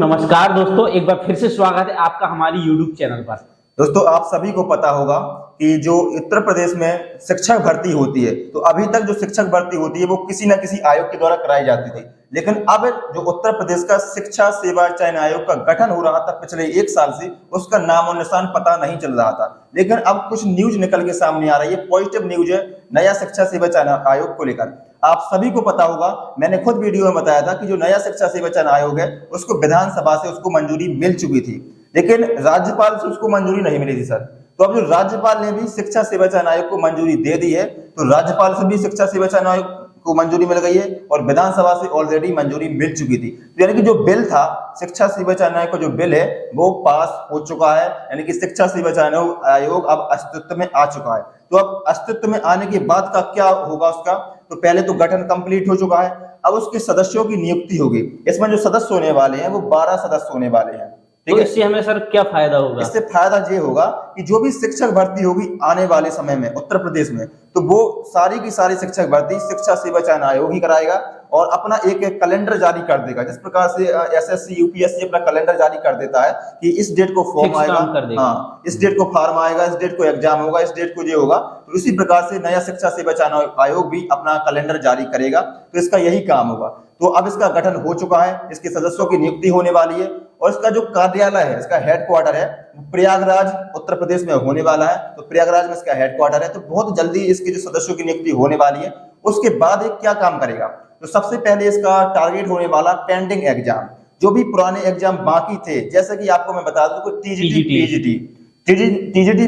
नमस्कार दोस्तों, एक बार फिर से स्वागत है आपका हमारी YouTube चैनल पर। दोस्तों, आप सभी को पता होगा कि जो उत्तर प्रदेश में शिक्षक भर्ती होती है, तो अभी तक जो शिक्षक भर्ती होती है वो किसी न किसी आयोग के द्वारा कराई जाती थी। लेकिन अब जो उत्तर प्रदेश का शिक्षा सेवा चयन आयोग का गठन हो रहा था पिछले 1 साल से, उसका नाम और निशान पता नहीं चल रहा था। लेकिन अब कुछ न्यूज निकल के सामने आ रही है, पॉजिटिव न्यूज है नया शिक्षा सेवा चयन आयोग को लेकर। आप सभी को पता होगा, मैंने खुद वीडियो में बताया था कि जो नया शिक्षा सेवा चयन आयोग है उसको विधानसभा से उसको मंजूरी मिल चुकी थी, लेकिन राज्यपाल से उसको मंजूरी नहीं मिली थी सर। तो अब जो राज्यपाल ने भी शिक्षा सेवा चयन आयोग को मंजूरी दे दी है, तो राज्यपाल से भी शिक्षा सेवा चयन आयोग को मंजूरी मिल गई है और विधानसभा से ऑलरेडी मंजूरी मिल चुकी थी। तो यानी कि जो बिल था शिक्षा सेवा चयन आयोग का जो बिल है वो पास हो चुका है, यानी कि शिक्षा सेवा चयन आयोग अब अस्तित्व में आ चुका है। तो अब अस्तित्व में आने के बाद का क्या होगा उसका, तो पहले तो गठन कंप्लीट हो चुका है, अब उसके सदस्यों की नियुक्ति होगी। इसमें जो सदस्य होने वाले हैं वो 12 सदस्य होने वाले हैं। तो इससे हमें सर क्या फायदा होगा? इससे फायदा ये होगा कि जो भी शिक्षक भर्ती होगी आने वाले समय में उत्तर प्रदेश में, तो वो सारी की सारी शिक्षक भर्ती शिक्षा सेवा चयन आयोग ही कराएगा और अपना एक कैलेंडर जारी कर देगा। जिस प्रकार से एसएससी यूपीएससी अपना कैलेंडर जारी कर देता है कि इस डेट को फॉर्म आएगा, हाँ इस डेट को फॉर्म आएगा, इस डेट को एग्जाम होगा, इस डेट को ये होगा, तो इसी प्रकार से नया शिक्षा सेवा चयन आयोग भी अपना कैलेंडर जारी करेगा। तो इसका यही काम होगा। तो अब इसका गठन हो चुका है, इसके सदस्यों की नियुक्ति होने वाली है और इसका जो कार्यालय है, इसका हेडक्वार्टर है प्रयागराज उत्तर प्रदेश में होने वाला है। तो प्रयागराज में इसका हेडक्वार्टर है। तो बहुत जल्दी इसके जो सदस्यों की नियुक्ति होने वाली है। उसके बाद एक क्या काम करेगा, तो सबसे पहले इसका टारगेट होने वाला पेंडिंग एग्जाम, जो भी पुराने एग्जाम बाकी थे, जैसे कि आपको मैं बता दूं टीजीटी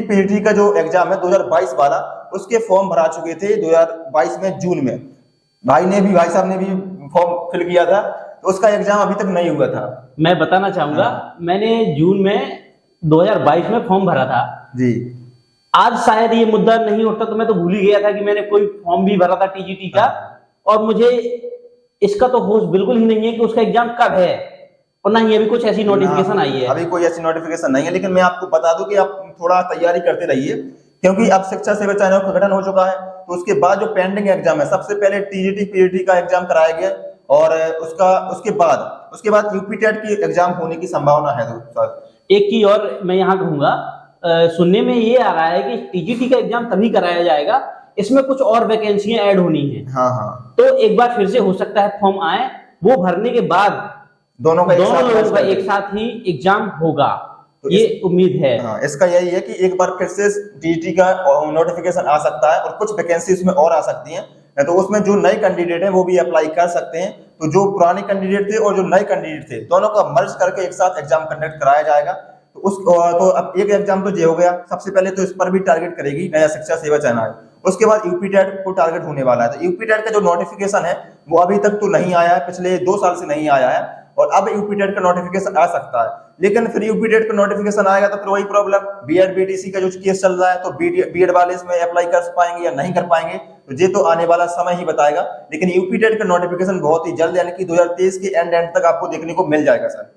पीजीटी का जो एग्जाम है 2022 वाला, उसके फॉर्म भरा चुके थे 2022 में जून में। भाई साहब ने भी फॉर्म फिल किया था, तो उसका एग्जाम अभी तक नहीं हुआ था। मैं बताना चाहूंगा, मैंने जून में 2022 में फॉर्म भरा था जी। आज शायद ये मुद्दा नहीं उठता तो मैं तो भूल ही गया था कि मैंने कोई फॉर्म भी भरा था टीजीटी का, और मुझे इसका तो होश बिल्कुल ही नहीं है कि उसका एग्जाम कब है, और ना ही अभी कुछ ऐसी नोटिफिकेशन आई है। अभी कोई ऐसी नोटिफिकेशन नहीं है, लेकिन मैं आपको बता दूं कि आप थोड़ा तैयारी करते रहिए, क्योंकि अब शिक्षा सेवा चयन आयोग का गठन हो चुका है। तो उसके बाद जो पेंडिंग एग्जाम है, सबसे पहले टीजीटी पीजीटी का एग्जाम कराया गया और उसके बाद यूपी टेट की एग्जाम होने की संभावना है। एक की और मैं यहाँ कहूंगा, सुनने में ये आ रहा है कि टीजीटी का एग्जाम तभी कराया जाएगा, इसमें कुछ और वैकेंसियां ऐड होनी है। हाँ। तो एक बार फिर से हो सकता है फॉर्म आए, वो भरने के बाद दोनों लोगों का एक साथ ही एग्जाम होगा, तो ये उम्मीद है। हाँ, इसका यही है कि एक बार फिर से टीजीटी का नोटिफिकेशन आ सकता है और कुछ वैकेंसी उसमें और आ सकती हैं, तो उसमें जो नए कैंडिडेट हैं वो भी अप्लाई कर सकते हैं। तो जो पुराने कैंडिडेट थे और जो नए कैंडिडेट थे, दोनों का मर्ज करके एक साथ एग्जाम कंडक्ट कराया जाएगा। तो अब एक एग्जाम तो ये हो गया। सबसे पहले तो इस पर भी टारगेट करेगी नया शिक्षा सेवा चयन आयोग। उसके बाद यूपी टेट को टारगेट होने वाला है। तो यूपी टेट का जो नोटिफिकेशन है वो अभी तक तो नहीं आया है, पिछले 2 साल से नहीं आया है, और अब यूपी टेट का नोटिफिकेशन आ सकता है। लेकिन फिर यूपी टेट का नोटिफिकेशन आएगा तो फिर वही प्रॉब्लम, बीएड बीटीसी का जो केस चल रहा है, तो बीएड वाले इसमें अप्लाई कर पाएंगे या नहीं कर पाएंगे, तो ये तो आने वाला समय ही बताएगा। लेकिन यूपी टेट का नोटिफिकेशन बहुत ही जल्द, यानी कि 2023 के एंड तक आपको देखने को मिल जाएगा सर।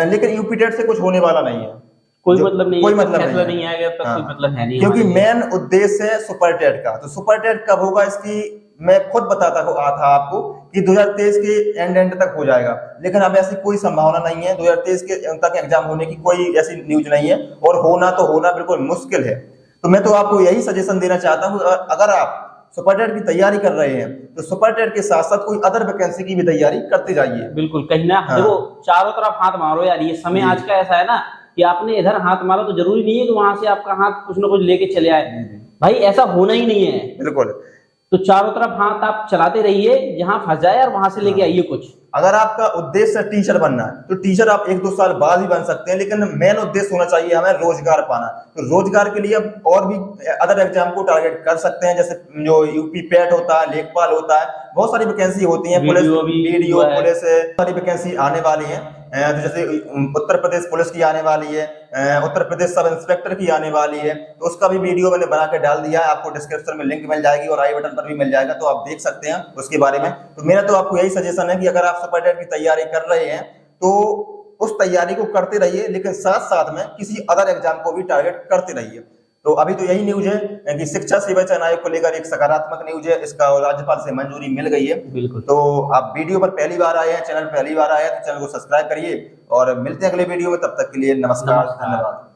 लेकिन यूपी टेट से कुछ होने वाला नहीं है, कोई मतलब नहीं आएगा, कोई मतलब है नहीं, क्योंकि मेन उद्देश्य है सुपर टेट का। तो सुपर टेट कब होगा इसकी मैं खुद बताता था आपको कि 2023 के एंड तक हो जाएगा, लेकिन अब ऐसी कोई संभावना नहीं है। 2023 के तक एग्जाम होने की कोई ऐसी न्यूज नहीं है, और होना बिल्कुल मुश्किल है। तो मैं तो आपको यही सजेशन देना चाहता हूँ, अगर आप सुपर टेट की तैयारी कर रहे हैं तो सुपर टेट के साथ साथ कोई अदर वैकेंसी की भी तैयारी करते जाइए। बिल्कुल, कहीं ना देखो चारों तरफ हाथ मारो यार। ये समय आज का ऐसा है ना कि आपने इधर हाथ मारो तो जरूरी नहीं है कि वहां से आपका हाथ कुछ ना कुछ लेके चले आए। भाई ऐसा होना ही नहीं है। बिल्कुल। तो चारों तरफ हाथ आप चलाते रहिए, जहां फंस जाए और वहां से लेके आइए कुछ। अगर आपका उद्देश्य टीचर बनना है तो टीचर आप 1-2 साल बाद ही बन सकते हैं, लेकिन मेन उद्देश्य होना चाहिए हमें रोजगार पाना। तो रोजगार के लिए अब और भी अदर एग्जाम को टारगेट कर सकते हैं, जैसे जो यूपी पेट होता है, लेखपाल होता है, बहुत सारी वैकेंसी होती है, पुलिस वीडियो पुलिस सारी वैकेंसी आने वाली है। तो जैसे उत्तर प्रदेश पुलिस की आने वाली है, उत्तर प्रदेश सब इंस्पेक्टर की आने वाली है, तो उसका भी वीडियो मैंने बना के डाल दिया है, आपको डिस्क्रिप्शन में लिंक मिल जाएगी और आई बटन पर भी मिल जाएगा, तो आप देख सकते हैं उसके बारे में। तो मेरा तो आपको यही सजेशन है कि अगर आप सुपर टेट की तैयारी कर रहे हैं तो उस तैयारी को करते रहिए, लेकिन साथ साथ में किसी अदर एग्जाम को भी टारगेट करते रहिए। तो अभी तो यही न्यूज है कि शिक्षा सेवा चयन आयोग को लेकर एक सकारात्मक न्यूज है इसका, और राज्यपाल से मंजूरी मिल गई है। बिल्कुल। तो आप वीडियो पर पहली बार आए हैं, चैनल पर पहली बार आए हैं, तो चैनल को सब्सक्राइब करिए और मिलते हैं अगले वीडियो में। तब तक के लिए नमस्कार, धन्यवाद।